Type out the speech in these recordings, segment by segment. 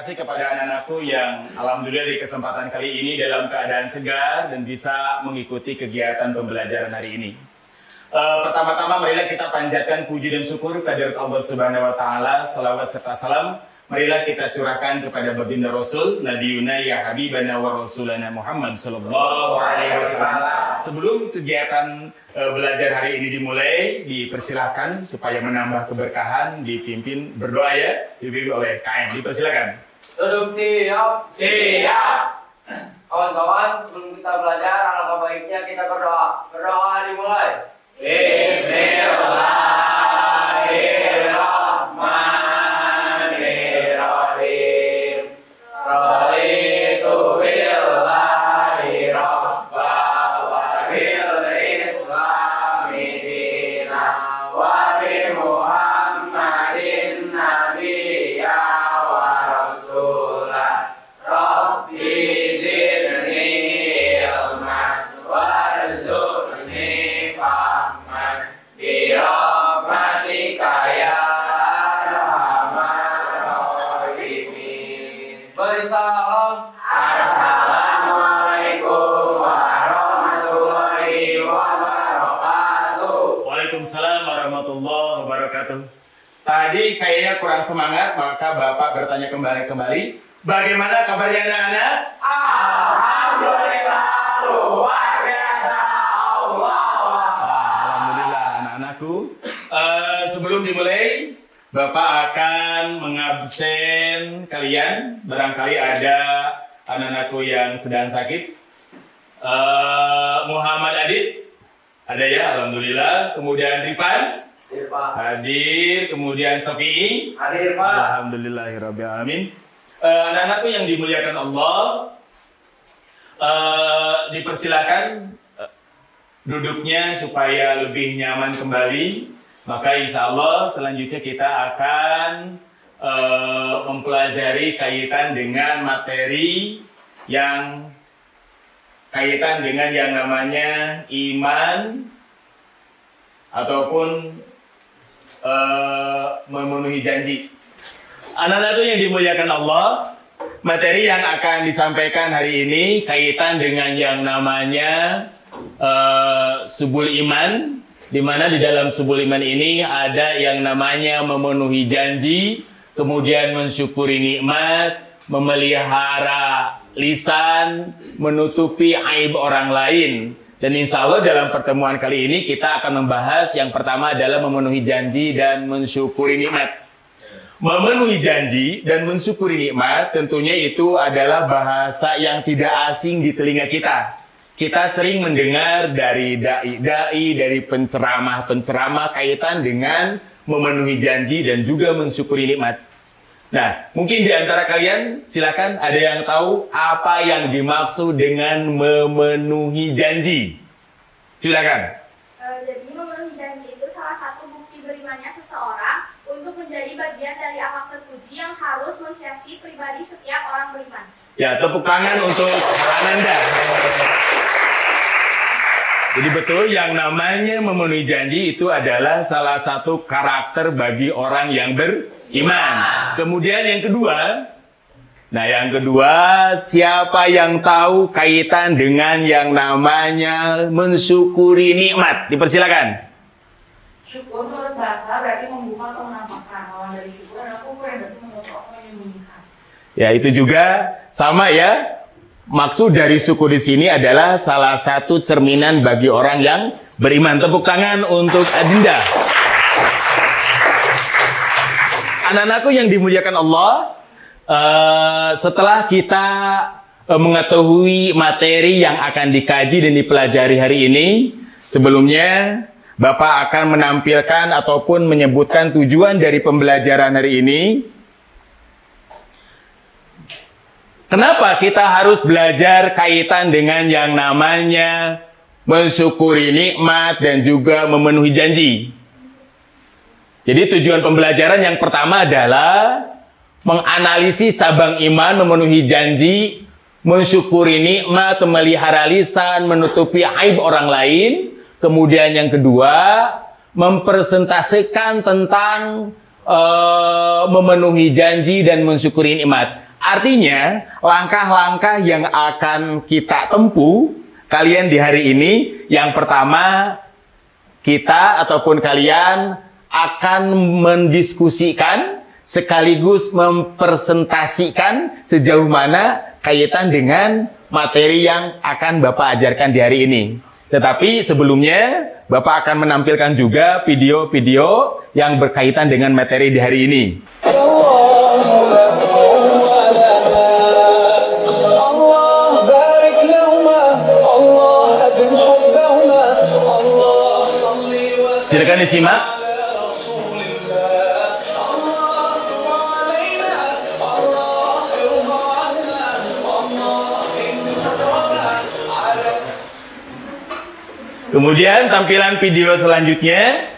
kasih kepada anak-anakku yang alhamdulillah di kesempatan kali ini dalam keadaan segar dan bisa mengikuti kegiatan pembelajaran hari ini. Pertama-tama marilah kita panjatkan puji dan syukur kehadirat Allah Subhanahu wa taala, salawat serta salam marilah kita curahkan kepada baginda Rasul Nabiyuna ya Habibana wa Rasulana Muhammad sallallahu alaihi wasallam. Sebelum kegiatan belajar hari ini dimulai, dipersilahkan supaya menambah keberkahan dipimpin berdoa ya, dipimpin oleh KM. Dipersilakan. Duduk siap. Siap. Kawan-kawan, sebelum kita belajar, alangkah baiknya kita berdoa. Berdoa dimulai. Bismillahirrahmanirrahim. Raditu billahi rabba wa bil islami dina wa bi Muhammadin nabiyya wa rasulah. Rabbi zidni ilman warzuqni fahman bi rahmatika ya arhamar rahimin. Beri salam. Assalamualaikum warahmatullahi wabarakatuh. Waalaikumsalam warahmatullahi wabarakatuh. Tadi kayaknya kurang semangat, maka Bapak bertanya kembali. Bagaimana kabarnya anak-anak? Alhamdulillah luar biasa. Alhamdulillah anak-anakku. Sebelum dimulai, Bapak akan mengabsen kalian. Barangkali ada anak-anakku yang sedang sakit. Muhammad Adit, ada ya, alhamdulillah. Kemudian Rifan Hadir, Pak. hadir. Kemudian Safi'i, Hadir, Pak. alhamdulillahirabbil alamin. Anak-anakku yang dimuliakan Allah, dipersilakan duduknya supaya lebih nyaman kembali. Maka insya Allah selanjutnya kita akan mempelajari kaitan dengan materi yang kaitan dengan yang namanya iman ataupun memenuhi janji. Anak-anak yang dimuliakan Allah, materi yang akan disampaikan hari ini kaitan dengan yang namanya subul iman, di mana di dalam subul iman ini ada yang namanya memenuhi janji, kemudian mensyukuri nikmat, memelihara lisan, menutupi aib orang lain. Dan insya Allah dalam pertemuan kali ini kita akan membahas yang pertama adalah memenuhi janji dan mensyukuri nikmat. Memenuhi janji dan mensyukuri nikmat tentunya itu adalah bahasa yang tidak asing di telinga kita. Kita sering mendengar dari dai-dai, dari penceramah-penceramah kaitan dengan memenuhi janji dan juga mensyukuri nikmat. Nah, mungkin di antara kalian silakan ada yang tahu apa yang dimaksud dengan memenuhi janji. Silakan. Jadi memenuhi janji itu salah satu bukti berimannya seseorang untuk menjadi bagian dari akhlak terpuji yang harus menghiasi pribadi setiap orang beriman. Ya, tepuk tangan untuk Ananda. Jadi betul, yang namanya memenuhi janji itu adalah salah satu karakter bagi orang yang beriman. Kemudian yang kedua, siapa yang tahu kaitan dengan yang namanya mensyukuri nikmat? Dipersilakan. Syukur menurut bahasa berarti membuka atau menampakkan. Lawan dari syukur adalah kufur yang berarti menutup atau menyembunyikan. Ya, itu juga sama ya. Maksud dari syukur di sini adalah salah satu cerminan bagi orang yang beriman. Tepuk tangan untuk Adinda. Anak-anakku yang dimuliakan Allah, setelah kita mengetahui materi yang akan dikaji dan dipelajari hari ini, sebelumnya Bapak akan menampilkan ataupun menyebutkan tujuan dari pembelajaran hari ini. Kenapa kita harus belajar kaitan dengan yang namanya mensyukuri nikmat dan juga memenuhi janji? Jadi tujuan pembelajaran yang pertama adalah menganalisis cabang iman, memenuhi janji, mensyukuri nikmat, memelihara lisan, menutupi aib orang lain. Kemudian yang kedua, mempresentasikan tentang memenuhi janji dan mensyukuri nikmat. Artinya, langkah-langkah yang akan kita tempuh kalian di hari ini, yang pertama, kita ataupun kalian akan mendiskusikan sekaligus mempresentasikan sejauh mana kaitan dengan materi yang akan Bapak ajarkan di hari ini. Tetapi sebelumnya, Bapak akan menampilkan juga video-video yang berkaitan dengan materi di hari ini. Silakan disimak. Kemudian tampilan video selanjutnya.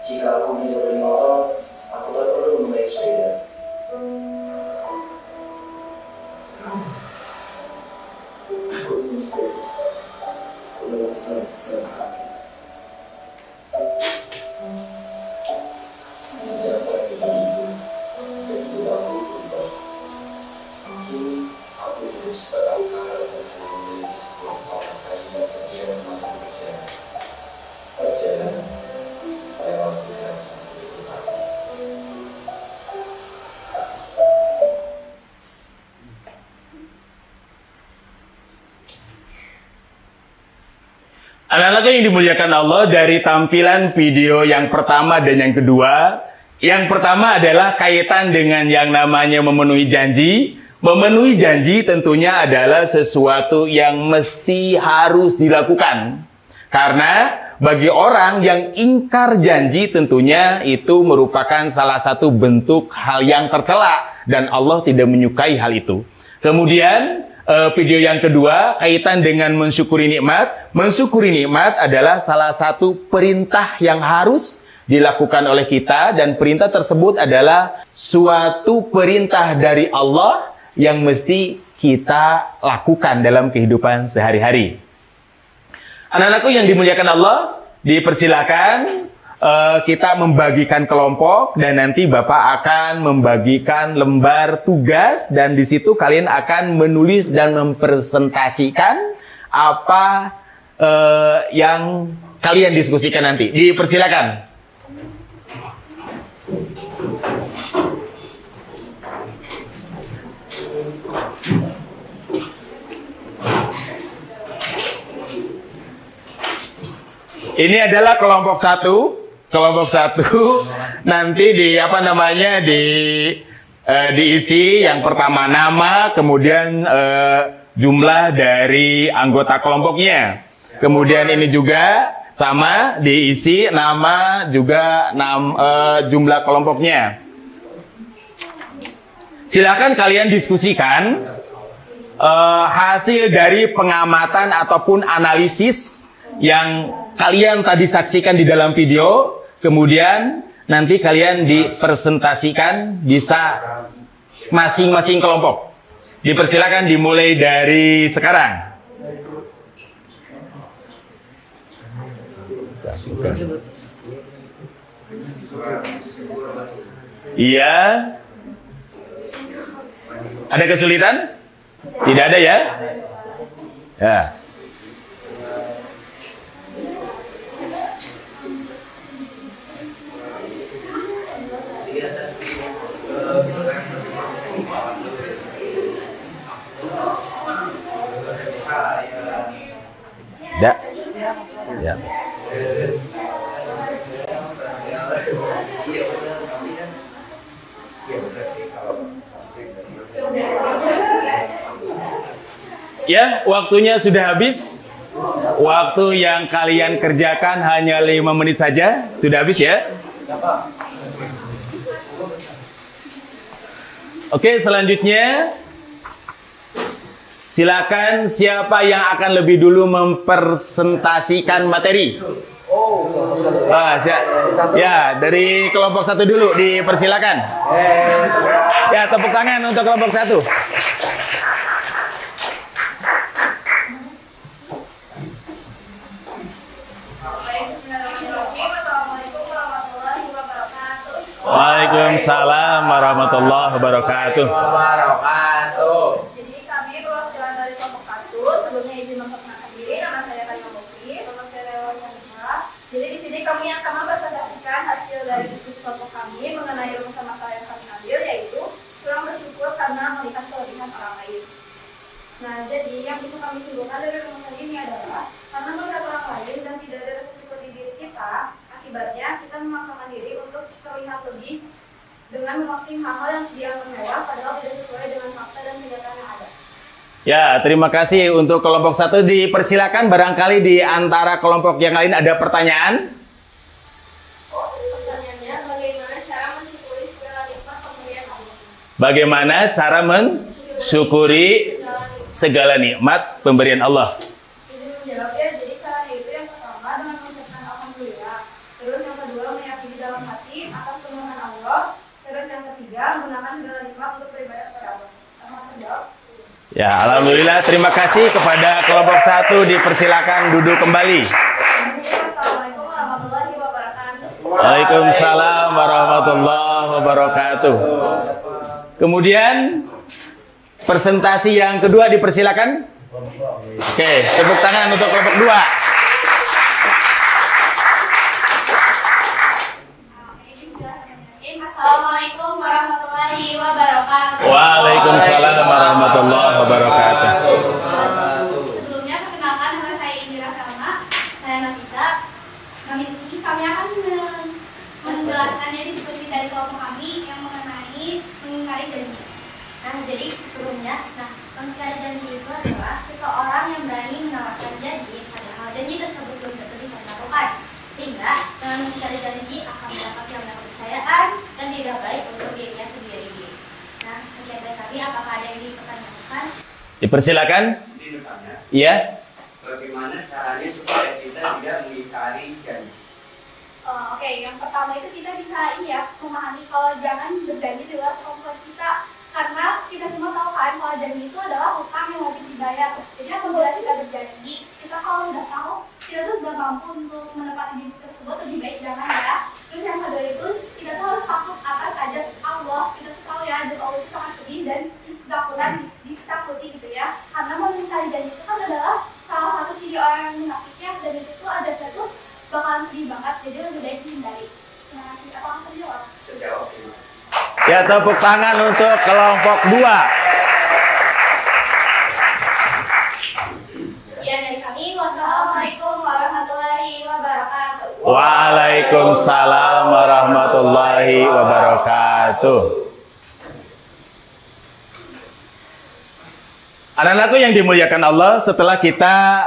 Jika aku bisa beli motor, aku tak perlu menaiki sepeda. Aku ingin sepeda. Aku dengan senang kaki. Sejak terakhir itu, aku berubah. Kini, aku terus berakar untuk memiliki sebuah orang kayu yang setia dan mampu berjalan. Perjalanan lewat dirasa itu hati. Anak-anakku yang dimuliakan Allah, dari tampilan video yang pertama dan yang kedua, yang pertama adalah kaitan dengan yang namanya memenuhi janji. Memenuhi janji tentunya adalah sesuatu yang mesti harus dilakukan. Karena bagi orang yang ingkar janji tentunya itu merupakan salah satu bentuk hal yang tercela dan Allah tidak menyukai hal itu. Kemudian video yang kedua kaitan dengan mensyukuri nikmat. Mensyukuri nikmat adalah salah satu perintah yang harus dilakukan oleh kita, dan perintah tersebut adalah suatu perintah dari Allah yang mesti kita lakukan dalam kehidupan sehari-hari. Anak-anakku yang dimuliakan Allah, dipersilakan kita membagikan kelompok dan nanti Bapak akan membagikan lembar tugas dan di situ kalian akan menulis dan mempresentasikan apa yang kalian diskusikan nanti. Dipersilakan. Ini adalah kelompok satu. Kelompok satu nanti diisi yang pertama nama, kemudian jumlah dari anggota kelompoknya. Kemudian ini juga sama diisi nama juga jumlah kelompoknya. Silakan kalian diskusikan hasil dari pengamatan ataupun analisis yang kalian tadi saksikan di dalam video, kemudian nanti kalian dipresentasikan bisa masing-masing kelompok. Dipersilakan dimulai dari sekarang. Iya. Ada kesulitan? Tidak ada ya? Ya. Ya. Ya. Ya, waktunya sudah habis. Waktu yang kalian kerjakan hanya 5 menit saja. Sudah habis ya? Oke, selanjutnya Silakan siapa yang akan lebih dulu mempresentasikan materi? Ya, dari kelompok 1 dulu dipersilakan. Ya, tepuk tangan untuk kelompok 1. Waalaikumsalam warahmatullahi wabarakatuh. Jadi kami perwakilan dari kelompok 1. Sebelumnya izin memperkenalkan diri, nama saya Karima Mukti, nama saya Relawan Kanima. Jadi di sini kami akan mempresentasikan hasil dari diskusi kelompok kami mengenai rumus masalah yang kami ambil, yaitu kurang bersyukur karena melihat kelebihan orang lain. Nah, jadi yang bisa kami simpulkan dari rumusan ini adalah karena melihat orang lain dan tidak ada rasa syukur di diri kita, akibatnya kita memaksakan diri untuk terlihat lebih dengan memposting hal-hal yang dianggap mewah padahal tidak sesuai dengan fakta dan kenyataan yang ada. Ya, terima kasih untuk kelompok 1. Dipersilakan, barangkali di antara kelompok yang lain ada pertanyaan. Pertanyaannya, bagaimana cara mensyukuri segala nikmat pemberian Allah? Bagaimana cara mensyukuri segala nikmat pemberian Allah? Ini menjawabnya, jadi caranya itu yang pertama dengan mengucapkan alhamdulillah. Terus yang kedua meyakini dalam hati atas kemurahan Allah. Terus yang ketiga menggunakan segala nikmat untuk beribadah kepada Allah. Sama terjawab. Ya, alhamdulillah. Terima kasih kepada kelompok 1. Dipersilakan duduk kembali. Assalamualaikum warahmatullahi wabarakatuh. Waalaikumsalam warahmatullahi wabarakatuh. Kemudian presentasi yang kedua dipersilakan. Oke, tepuk tangan untuk kelompok 2. Assalamualaikum warahmatullahi wabarakatuh. Waalaikumsalam warahmatullahi wabarakatuh. Sebelumnya perkenalkan, nama saya Indira Karma, saya Nafisa. Kami akan menjelaskannya diskusi dari kelompok kami yang mengenai mengingkari janji. Nah, jadi sebelumnya, mengingkari janji itu adalah seseorang yang berani menawarkan janji padahal janji tersebut belum tentu bisa dilakukan, sehingga dengan mengingkari janji akan mendapat kepercayaan dan tidak baik untuk dirinya sendiri. Nah, sekian dari kami. Apakah ada yang dipertanyakan? Dipersilakan. Ini bertanya, Iya. bagaimana caranya supaya kita tidak mengingkari janji? Oke, yang pertama itu kita bisa memahami kalau jangan berjanji di luar kemampuan kita, karena kita semua tahu kan kalau janji itu adalah hutang yang wajib dibayar. Jadi apabila kita berjanji, kita kalau sudah tahu kita tuh gak mampu untuk menepati janji tersebut, lebih baik jangan ya. Terus yang kedua itu kita tuh harus takut atas ajat Allah. Kita tuh tahu ya ajat Allah itu sangat pedih dan ketakutan ditakuti gitu ya. Karena mengingkari janji itu kan adalah salah satu ciri orang yang munafik ya, dan itu tuh ajatnya tuh bakalan pedih banget, jadi lebih baik dihindari. Terima kasih. Apa yang terjawab? Terjawab gimana? Ya, tepuk tangan untuk kelompok 2. Ya, dari kami. Wassalamualaikum warahmatullahi wabarakatuh. Waalaikumsalam warahmatullahi wabarakatuh. Anak-anakku yang dimuliakan Allah, setelah kita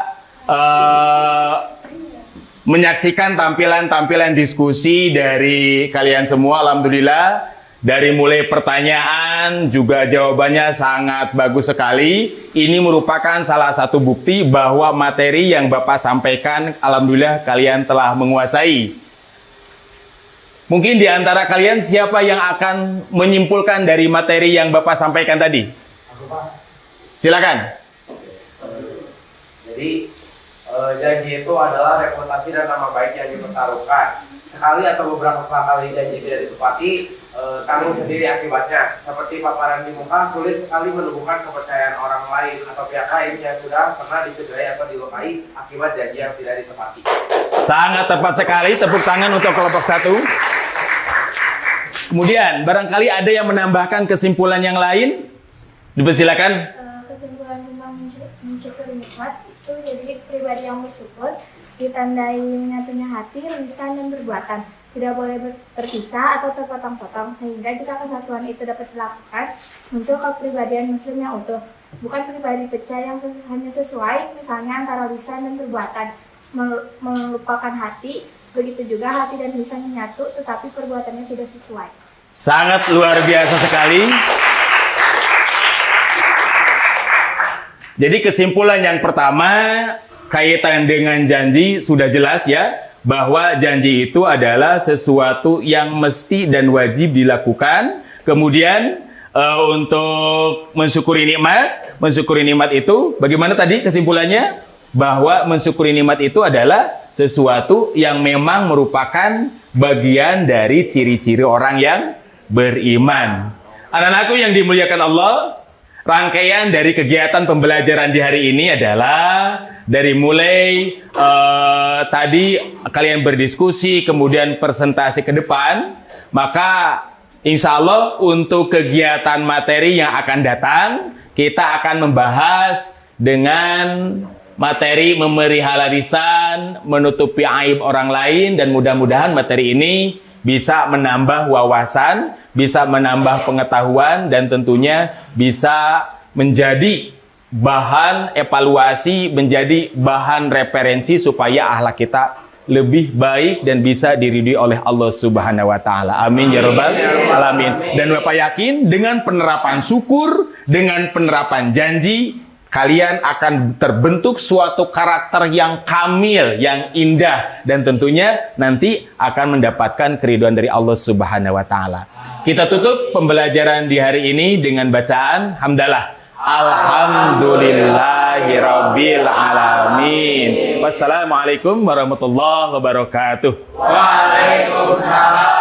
menyaksikan tampilan-tampilan diskusi dari kalian semua, alhamdulillah, dari mulai pertanyaan juga jawabannya sangat bagus sekali. Ini merupakan salah satu bukti bahwa materi yang Bapak sampaikan, alhamdulillah kalian telah menguasai. Mungkin di antara kalian siapa yang akan menyimpulkan dari materi yang Bapak sampaikan tadi? Silakan. Jadi janji itu adalah reputasi dan nama baik yang dipertaruhkan. Sekali atau beberapa kali janji tidak ditepati, tanggung sendiri akibatnya. Seperti paparan di muka, sulit sekali menumbuhkan kepercayaan orang lain atau pihak lain yang sudah pernah dicederai atau dilukai akibat janji yang tidak ditepati. Sangat tepat sekali, tepuk tangan untuk kelompok 1. Kemudian, barangkali ada yang menambahkan kesimpulan yang lain? Dipersilakan. Kesimpulan tentang mensyukuri nikmat itu jadi pribadi yang bersyukur ditandai menyatunya hati, lisan, dan perbuatan. Tidak boleh terpisah atau terpotong-potong, sehingga jika kesatuan itu dapat dilakukan, muncul kepribadian muslim yang utuh. Bukan pribadi pecah yang hanya sesuai, misalnya antara lisan dan perbuatan. Melupakan hati, begitu juga hati dan lisan menyatu, tetapi perbuatannya tidak sesuai. Sangat luar biasa sekali. Jadi kesimpulan yang pertama kaitan dengan janji sudah jelas ya, bahwa janji itu adalah sesuatu yang mesti dan wajib dilakukan. Kemudian untuk mensyukuri nikmat itu bagaimana tadi kesimpulannya? Bahwa mensyukuri nikmat itu adalah sesuatu yang memang merupakan bagian dari ciri-ciri orang yang beriman. Anak-anakku yang dimuliakan Allah, rangkaian dari kegiatan pembelajaran di hari ini adalah dari mulai tadi kalian berdiskusi, kemudian presentasi ke depan, maka insya Allah untuk kegiatan materi yang akan datang, kita akan membahas dengan materi memelihara lisan, menutupi aib orang lain, dan mudah-mudahan materi ini bisa menambah wawasan, bisa menambah pengetahuan, dan tentunya bisa menjadi bahan evaluasi, menjadi bahan referensi supaya akhlak kita lebih baik dan bisa diridhoi oleh Allah Subhanahu wa taala. Amin ya rabbal alamin. Dan Bapak yakin dengan penerapan syukur, dengan penerapan janji, kalian akan terbentuk suatu karakter yang kamil, yang indah, dan tentunya nanti akan mendapatkan keridhaan dari Allah Subhanahu wa taala. Kita tutup pembelajaran di hari ini dengan bacaan hamdalah. Alhamdulillahirabbil alamin. Wassalamualaikum warahmatullahi wabarakatuh. Waalaikumsalam.